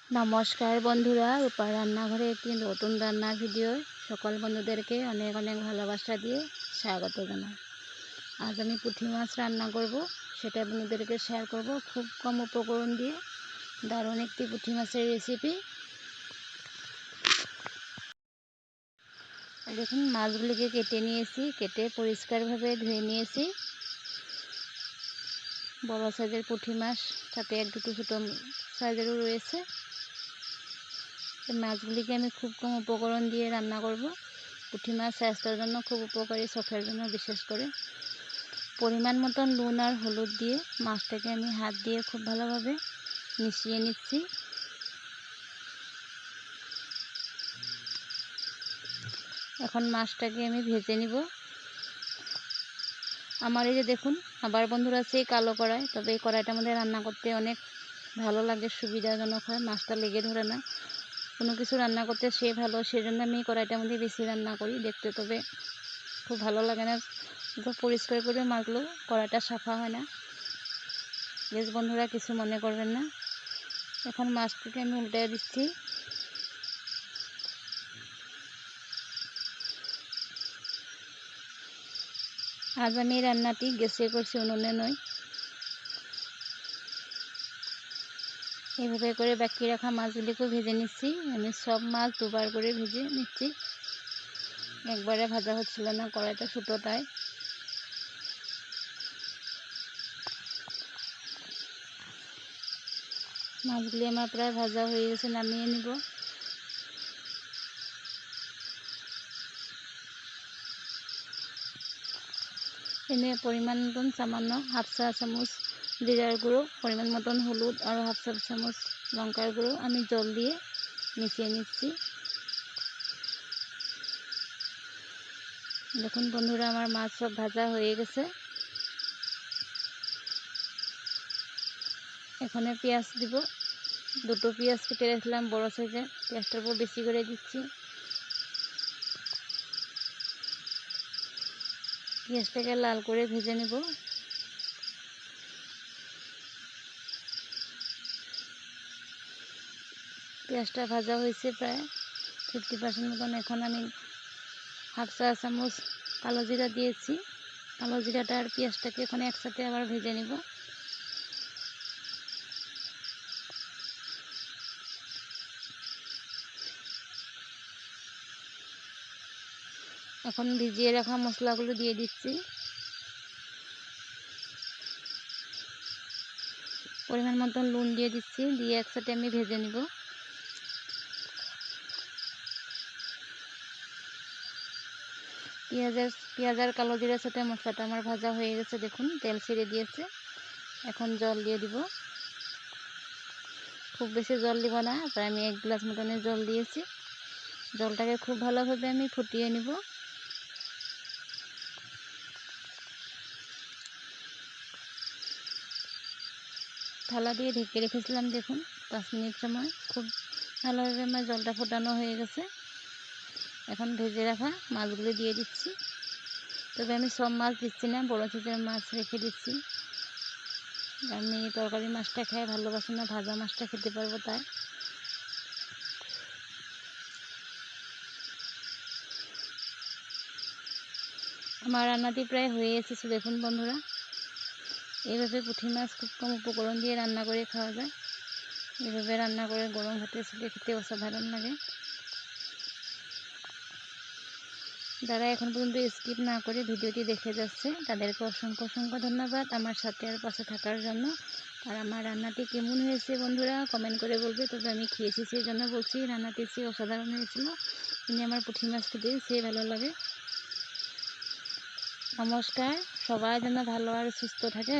নমস্কার বন্ধুরা, রূপার রান্নাঘরে একটি নতুন রান্নার ভিডিও সকল বন্ধুদেরকে অনেক অনেক ভালোবাসা দিয়ে স্বাগত জানাই। আজ আমি পুঁটি মাছ রান্না করব, সেটা বন্ধুদেরকে শেয়ার করব খুব কম উপকরণ দিয়ে। দারুণ একটি পুঁটি মাছের রেসিপি। দেখুন, মাছগুলিকে কেটে নিয়েছি, কেটে পরিষ্কারভাবে ধুয়ে নিয়েছি। বড় সাইজের পুঁটি মাছ, সাথে এক দুটো ছোটো সাইজেরও রয়েছে। মাছগুলিকে আমি খুব কম উপকরণ দিয়ে রান্না করব। পুঁটি মাছ স্বাস্থ্যের জন্য খুব উপকারী, চোখের জন্য বিশেষ করে। পরিমাণ মতন নুন আর হলুদ দিয়ে মাছটাকে আমি হাত দিয়ে খুব ভালোভাবে মিশিয়ে নিচ্ছি। এখন মাছটাকে আমি ভেজে নিব। আমার এই যে দেখুন, আবার বন্ধুরা সেই কালো কড়াই, তবে এই কড়াইটার মধ্যে রান্না করতে অনেক ভালো লাগে, সুবিধাজনক হয়, মাছটা লেগে ধরে না। কোনো কিছু রান্না করতে সে ভালো, সেজন্য আমি এই কড়াইটার মধ্যে বেশি রান্না করি। দেখতে তবে খুব ভালো লাগে না, তো পরিষ্কার করে মাজলেও কড়াইটা সাফা হয় না। প্লিজ বন্ধুরা কিছু মনে করবেন না। এখন মাছটাকে আমি উল্টে দিচ্ছি। আজ আমি এই রান্নাটি গ্যাসে করছি, উনুনে নয়। এইভাবে করে বাকি রাখা মাছগুলিকেও ভেজে নিচ্ছি। আমি সব মাছ দুবার করে ভেজে নিচ্ছি, একবারে ভাজা হচ্ছিল না, কড়াইটা ছোটো তাই। মাছগুলি আমার প্রায় ভাজা হয়ে গেছে, নামিয়ে নিব। এনে পরিমাণ মতন সামান্য হাফ চা চামচ জিরার গুঁড়ো, পরিমাণ মতন হলুদ আর হাফ চা চামচ লঙ্কার গুঁড়ো আমি জল দিয়ে মিশিয়ে নিচ্ছি। দেখুন বন্ধুরা, আমার মাছ সব ভাজা হয়ে গেছে। এখানে পেঁয়াজ দিব, দুটো পেঁয়াজ কেটে রাখলাম বড় সাইজের, পেঁয়াজটার উপর বেশি করে দিচ্ছি। পেঁয়াজটাকে লাল করে ভেজে নেব। পেঁয়াজটা ভাজা হয়েছে প্রায় 50% মতন। এখন আমি হাফ চা চামচ কালো জিরা দিয়েছি। কালো জিরাটা আর পেঁয়াজটাকে এখন একসাথে আবার ভেজে নেব। এখন ভিজিয়ে রাখা মশলাগুলো দিয়ে দিচ্ছি। পরিমাণ মতন নুন দিয়ে দিচ্ছি, দিয়ে একসাথে আমি ভেজে নিব। পেঁয়াজ আর কালো জিরার সাথে মশলাটা আমার ভাজা হয়ে গেছে। দেখুন তেল ছেড়ে দিয়েছে। এখন জল দিয়ে দিব। খুব বেশি জল দিব না, প্রায় আমি 1 গ্লাস মতনের জল দিয়েছি। জলটাকে খুব ভালোভাবে আমি ফুটিয়ে নিব। থালা দিয়ে ঢেকে রেখেছিলাম, দেখুন 5 মিনিট সময় খুব ভালোভাবে আমার জলটা ফোটানো হয়ে গেছে। এখন ভেজে রাখা মাছগুলো দিয়ে দিচ্ছি। তবে আমি সব মাছ দিচ্ছি না, বড় সাইজের মাছ রেখে দিচ্ছি। আমি তরকারি মাছটা খেয়ে ভালোবাসি না, ভাজা মাছটা খেতে পারবো তাই। আমার রান্নাটি প্রায় হয়ে এসেছে। দেখুন বন্ধুরা, এইভাবে পুঁটি মাছ খুব কম উপকরণ দিয়ে রান্না করে খাওয়া যায়। এইভাবে রান্না করে গরম ভাতের সাথে খেতে অসাধারণ লাগে। যারা এখন পর্যন্ত স্কিপ না করে ভিডিওটি দেখে যাচ্ছে, তাদেরকে অসংখ্য অসংখ্য ধন্যবাদ আমার সাথে আর পাশে থাকার জন্য। আর আমার রান্নাটি কেমন হয়েছে বন্ধুরা কমেন্ট করে বলবে। তবে আমি খেয়েছি সেই জন্য বলছি, রান্নাটি সে অসাধারণ হয়েছিল। তিনি আমার পুঁটি মাছ খেতে সে ভালো লাগে। নমস্কার, সবাই যেন ভালো আর সুস্থ থাকে।